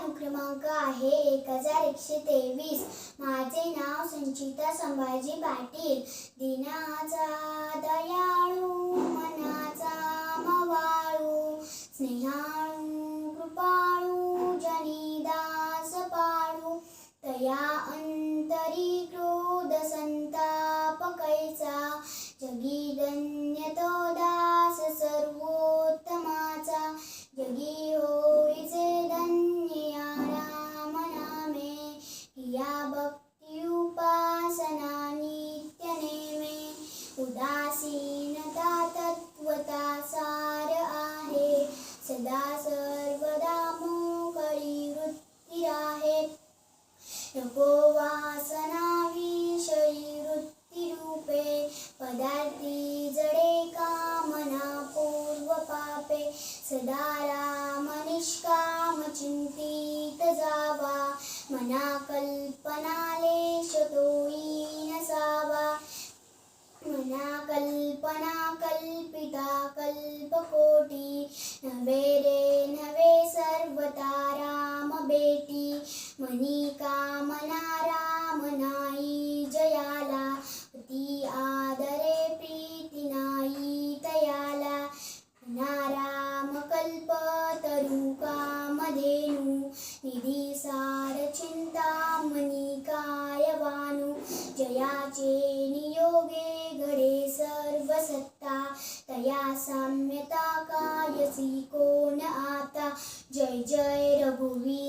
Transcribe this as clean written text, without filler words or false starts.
अनुक्रमांक आहे 1123. माझे नाव संचिता संभाजी पाटील. दिनाचा दयाळू मनाचा मवाळू स्नेहाळू कृपाळू जनिदास पाळू तया अंतरी क्रोध संताप कैचा जगी धन्य तो दास सर्वोत्तमाचा जगी होईचे धन्य या राम नामे या भक्ती उपासना नित्य नेमे उदासीनता तत्वता सार आहे सदा सर्वदा मोकळी वृत्ती आहे नको वासना विषयी वृत्ती रूपे पदार्थी जडे कामना पूर्व पापे सदा राम निष्काम चिंतित जावा मना कल्पना लेश तोही नसावा मना कल्पना कल्पिता कल्पकोटी नवे रे नवे सर्वता राम बेटी मनी कामना राम नाही जयाला अति आदरे प्रीती नाही तयाला राम कल्प तरु कामधेनु निधी सार चिंतामणी कायवानु जयाचे नियोगे घडे सर्व सत्ता तया साम्यता कायसी कोण आता जय जय रघुवीर